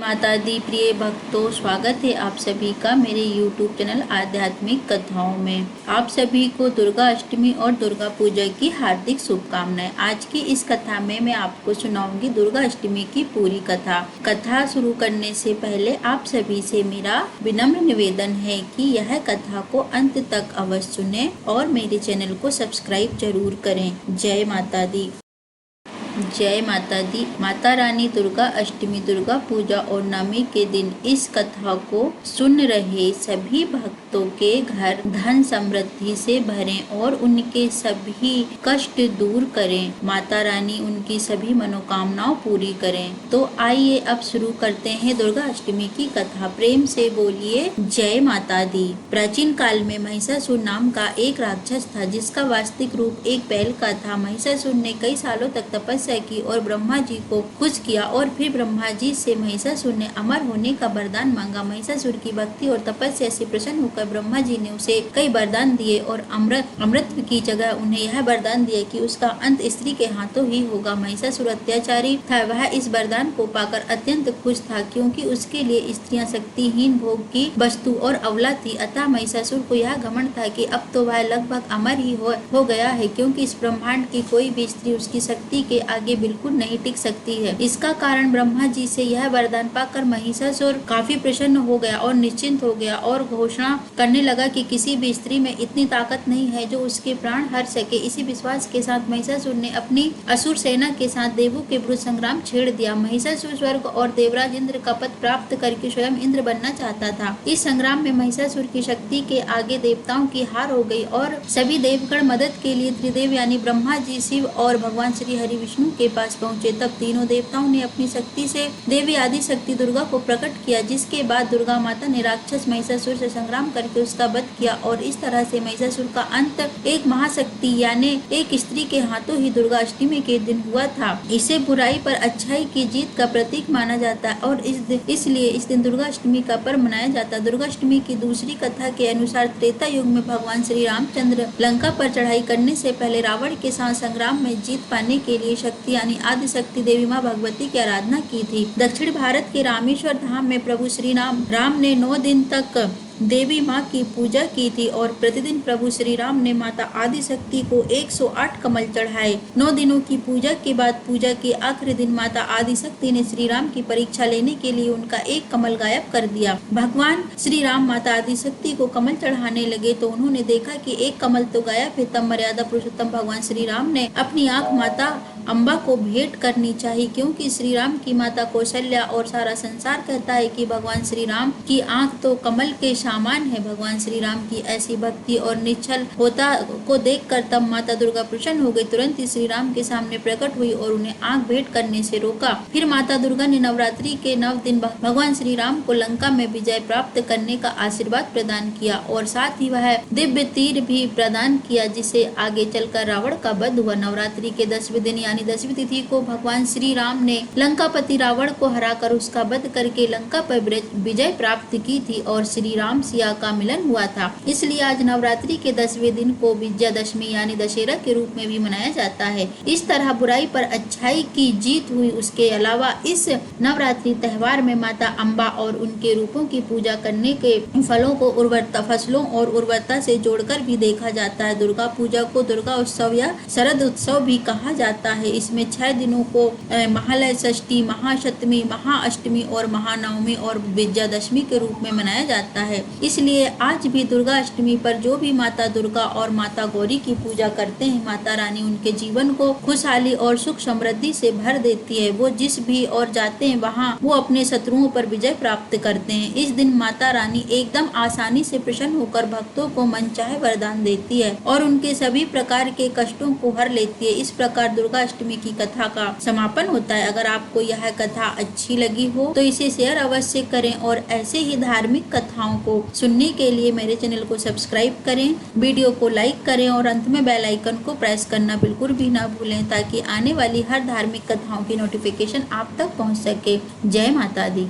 माता दी प्रिय भक्तों, स्वागत है आप सभी का मेरे YouTube चैनल आध्यात्मिक कथाओं में। आप सभी को दुर्गा अष्टमी और दुर्गा पूजा की हार्दिक शुभकामनाएं। आज की इस कथा में मैं आपको सुनाऊंगी दुर्गा अष्टमी की पूरी कथा। कथा शुरू करने से पहले आप सभी से मेरा विनम्र निवेदन है कि यह कथा को अंत तक अवश्य सुनें और मेरे चैनल को सब्सक्राइब जरूर करें। जय माता दी। जय माता दी। माता रानी दुर्गा अष्टमी, दुर्गा पूजा और नवमी के दिन इस कथा को सुन रहे सभी भक्तों के घर धन समृद्धि से भरें और उनके सभी कष्ट दूर करें। माता रानी उनकी सभी मनोकामनाओं पूरी करें। तो आइए अब शुरू करते हैं दुर्गा अष्टमी की कथा। प्रेम से बोलिए जय माता दी। प्राचीन काल में महिषासुर नाम का एक राक्षस था, जिसका वास्तविक रूप एक बैल का था। महिषासुर ने कई सालों तक तपस्या की और ब्रह्मा जी को खुश किया और फिर ब्रह्मा जी से महिषासुर ने अमर होने का वरदान मांगा। महिषासुर की भक्ति और तपस्या से प्रसन्न होकर ब्रह्मा जी ने उसे कई वरदान दिए और अमृत की जगह उन्हें यह वरदान दिया कि उसका अंत स्त्री के हाथों ही होगा। महिषासुर अत्याचारी था, वह इस वरदान को पाकर अत्यंत खुश था, क्योंकि उसके लिए स्त्रियां शक्तिहीन भोग की वस्तु और अवला थी। अतः महिषासुर को यह घमंड था कि अब तो वह लगभग अमर ही हो गया है, क्योंकि इस ब्रह्मांड की कोई भी स्त्री उसकी शक्ति के आगे बिल्कुल नहीं टिक सकती है। इसका कारण ब्रह्मा जी से यह वरदान पाकर महिषासुर काफी प्रसन्न हो गया और निश्चिंत हो गया और घोषणा करने लगा कि किसी भी स्त्री में इतनी ताकत नहीं है जो उसके प्राण हर सके। इसी विश्वास के साथ महिषासुर ने अपनी असुर सेना के साथ देवों के विरुद्ध संग्राम छेड़ दिया। महिषासुर स्वर्ग और देवराज इंद्र का पद प्राप्त करके स्वयं इंद्र बनना चाहता था। इस संग्राम में महिषासुर की शक्ति के आगे देवताओं की हार हो गई और सभी देवगण मदद के लिए त्रिदेव यानी ब्रह्मा जी, शिव और भगवान श्री हरि विष्णु के पास पहुंचे। तब तीनों देवताओं ने अपनी शक्ति से देवी आदि शक्ति दुर्गा को प्रकट किया, जिसके बाद दुर्गा माता ने राक्षस महिषासुर से संग्राम करके उसका वध किया और इस तरह से महिषासुर का अंत एक महाशक्ति यानी एक स्त्री के हाथों ही दुर्गा अष्टमी के दिन हुआ था। इसे बुराई पर अच्छाई की जीत का प्रतीक माना जाता है और इसलिए इस दिन दुर्गा अष्टमी का पर्व मनाया जाता है। दुर्गा अष्टमी की दूसरी कथा के अनुसार त्रेता युग में भगवान श्री रामचंद्र लंका पर चढ़ाई करने से पहले रावण के साथ संग्राम में जीत पाने के लिए शक्ति यानी आदि शक्ति देवी माँ भगवती की आराधना की थी। दक्षिण भारत के रामेश्वर धाम में प्रभु श्री राम ने 9 दिन तक देवी माँ की पूजा की थी और प्रतिदिन प्रभु श्री राम ने माता आदि शक्ति को 108 कमल चढ़ाए। 9 दिनों की पूजा के बाद पूजा के आखिरी दिन माता आदि शक्ति ने श्री राम की परीक्षा लेने के लिए उनका एक कमल गायब कर दिया। भगवान श्री राम माता आदि शक्ति को कमल चढ़ाने लगे तो उन्होंने देखा कि एक कमल तो गायब है। तब मर्यादा पुरुषोत्तम भगवान श्री राम ने अपनी आँख माता अम्बा को भेंट करनी चाहिए, क्योंकि श्री राम की माता कौशल्या और सारा संसार कहता है कि भगवान श्री राम की आंख तो कमल के समान है। भगवान श्री राम की ऐसी भक्ति और निश्चल होता को देखकर तब माता दुर्गा प्रसन्न हो गई। तुरंत ही श्री राम के सामने प्रकट हुई और उन्हें आंख भेंट करने से रोका। फिर माता दुर्गा ने नवरात्रि के 9 दिन भगवान श्री राम को लंका में विजय प्राप्त करने का आशीर्वाद प्रदान किया और साथ ही वह दिव्य तीर भी प्रदान किया, जिसे आगे चलकर रावण का वध हुआ। नवरात्रि के 10वें दिन यानी 10वीं तिथि को भगवान श्री राम ने लंकापति रावण को हराकर उसका वध करके लंका पर विजय प्राप्त की थी और श्री राम सिया का मिलन हुआ था। इसलिए आज नवरात्रि के 10वें दिन को विजयादशमी यानी दशहरा के रूप में भी मनाया जाता है। इस तरह बुराई पर अच्छाई की जीत हुई। उसके अलावा इस नवरात्रि त्योहार में माता अम्बा और उनके रूपों की पूजा करने के फलों को फसलों और उर्वरता से जोड़कर भी देखा जाता है। दुर्गा पूजा को दुर्गा उत्सव या शरद उत्सव भी कहा जाता है। इसमें 6 दिनों को महालय षष्ठी, महासप्तमी, महाअष्टमी और महानवमी और विजयादशमी के रूप में मनाया जाता है। इसलिए आज भी दुर्गा अष्टमी पर जो भी माता दुर्गा और माता गौरी की पूजा करते हैं, माता रानी उनके जीवन को खुशहाली और सुख समृद्धि से भर देती है। वो जिस भी और जाते हैं वहाँ वो अपने शत्रुओं पर विजय प्राप्त करते हैं। इस दिन माता रानी एकदम आसानी से प्रसन्न होकर भक्तों को मनचाहे वरदान देती है और उनके सभी प्रकार के कष्टों को हर लेती है। इस प्रकार दुर्गा अष्टमी की कथा का समापन होता है। अगर आपको यह कथा अच्छी लगी हो तो इसे शेयर अवश्य करें और ऐसे ही धार्मिक कथाओं को सुनने के लिए मेरे चैनल को सब्सक्राइब करें, वीडियो को लाइक करें और अंत में बेल आइकन को प्रेस करना बिल्कुल भी ना भूलें, ताकि आने वाली हर धार्मिक कथाओं की नोटिफिकेशन आप तक पहुंच सके। जय माता दी।